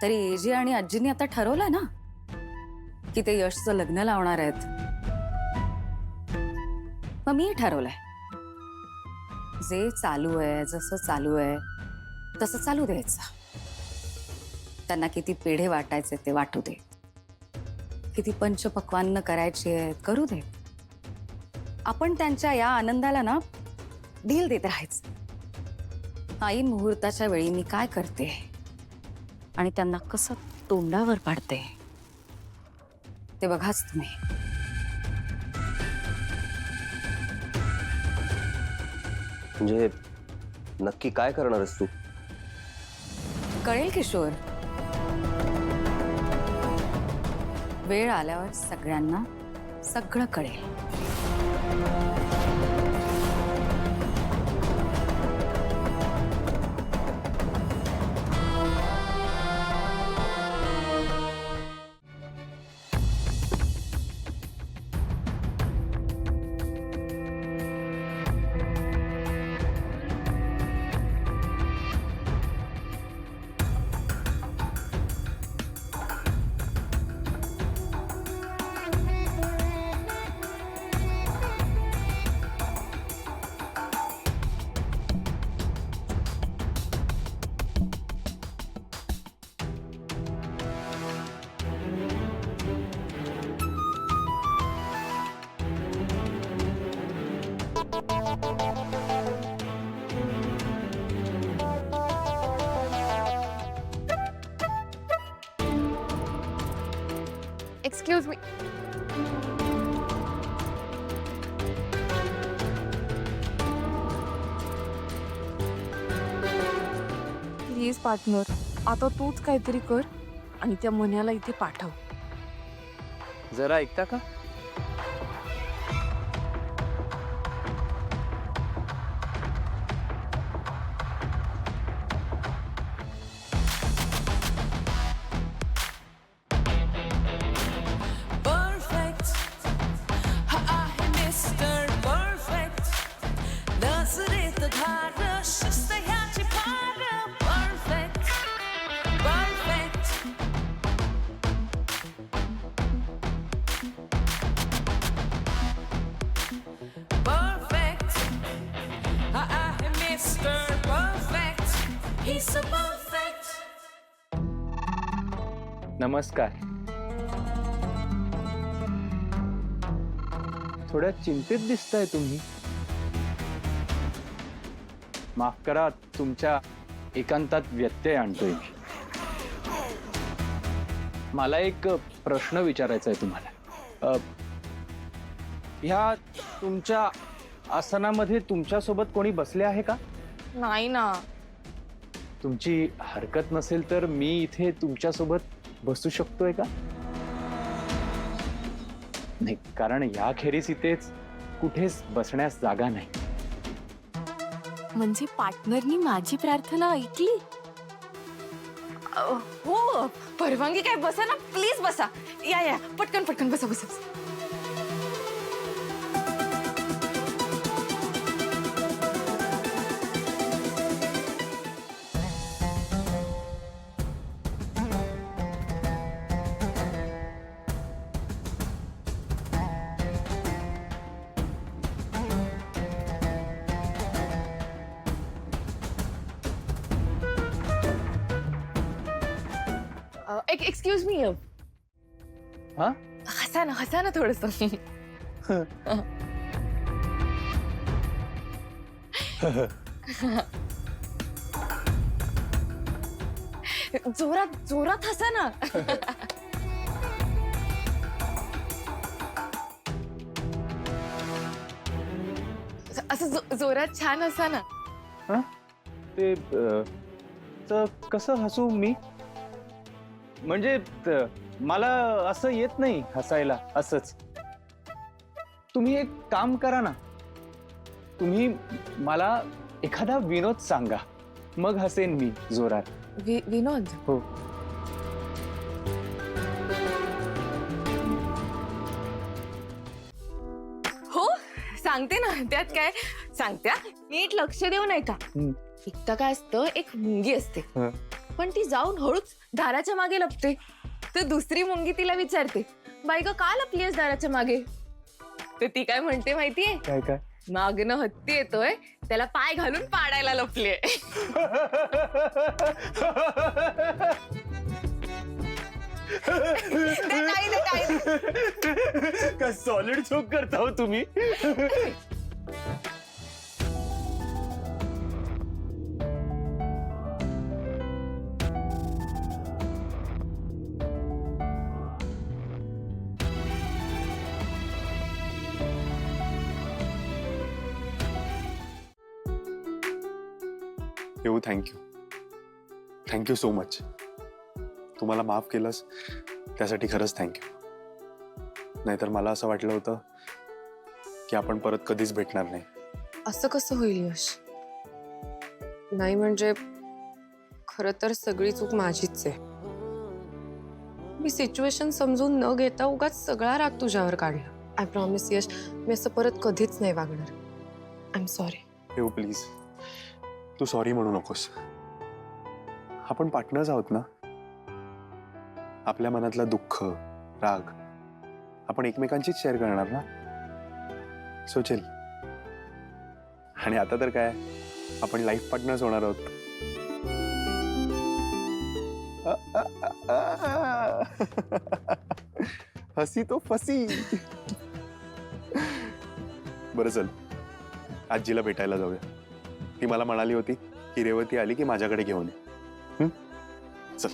तरी एजी आणि आजींनी आता ठरवलंय ना की ते यशचं लग्न लावणार आहेत. मग मी ठरवलंय जे चालू आहे, जसं चालू आहे तसं चालू द्यायचं. त्यांना किती पेढे वाटायचे ते वाटू दे, किती पंचपक्वान्न करायचे करू दे. आपण त्यांच्या या आनंदाला ना ढील देत राहायचं. ऐन मुहूर्ताच्या वेळी मी काय करते आणि त्यांना कसं तोंडावर पाडते ते बघाच तुम्ही. म्हणजे नक्की काय करणार आहेस तू? कळेल किशोर, वेळ आल्यावर सगळ्यांना सगळं कळेल. Excuse me. प्लीज पार्टनर, आता तूच काहीतरी कर आणि त्या मन्याला इथे पाठव. जरा ऐकता का? नमस्कार. थोड्या चिंतित दिसताय तुम्ही. माफ करा, तुमच्या एकांतात व्यत्यय आणतोय मी. मला एक प्रश्न विचारायचा आहे तुम्हाला. ह्या तुमच्या आसनामध्ये तुमच्यासोबत कोणी बसले आहे का? नाही ना. तुमची हरकत नसेल तर मी इथे तुमच्यासोबत बसू शकतोय का? नाही, कारण याखेरीज इथेच कुठेच बसण्यास जागा नाही. म्हणजे पार्टनरनी माझी प्रार्थना ऐकली? हो, परवानगी काय, बसा ना प्लीज, बसा. या या, पटकन पटकन बसा बसा. Excuse me. हा, हसा ना थोडस. जोरात जोरात हसा ना. असं जोरात छान हसा ना. हा? ते कसं हसू मी? म्हणजे मला असं येत नाही हसायला असंच. तुम्ही एक काम करा ना, तुम्ही मला एखादा विनोद सांगा, मग हसेन मी जोरात. विनोद? हो. हो सांगते ना, त्यात काय. सांगते नीट लक्ष देऊ नाही का. एकदा काय असतं, एक मुंगी असते पण ती जाऊन हळूच दाराच्या मागे लपते. तर दुसरी मुंगी तिला विचारते, बाई ग का लपलीयस दाराच्या मागे? तर ती काय म्हणते माहितीये? काय काय मागनं हत्ती येतोय, त्याला पाय घालून पाडायला लपलीये. काय सॉलिड जोक करता हो तुम्ही. येऊ थँक्यू सो मच. तुम्हाला माफ केलंस त्यासाठी खरंच थँक्यू. नाहीतर मला असं वाटलं होतं की आपण परत कधीच भेटणार नाही. असं कसं होईल यश? नाही म्हणजे खरं तर सगळी चूक माझीच आहे. मी सिच्युएशन समजून न घेता उगाच सगळा राग तुझ्यावर काढला. आय प्रॉमिस यश, मी असं परत कधीच नाही वागणार. I am sorry. येऊ प्लीज, तू सॉरी म्हणू नकोस. आपण पार्टनर्स आहोत ना. आपल्या मनातलं दुःख राग आपण एकमेकांचीच शेअर करणार ना. सो चल. आणि आता तर काय, आपण लाईफ पार्टनर्स होणार आहोत. हसी तो फसी. बरं चल, आजीला भेटायला जाऊया. ती मला म्हणाली होती की रेवती आली की माझ्याकडे घेऊन ये. चल.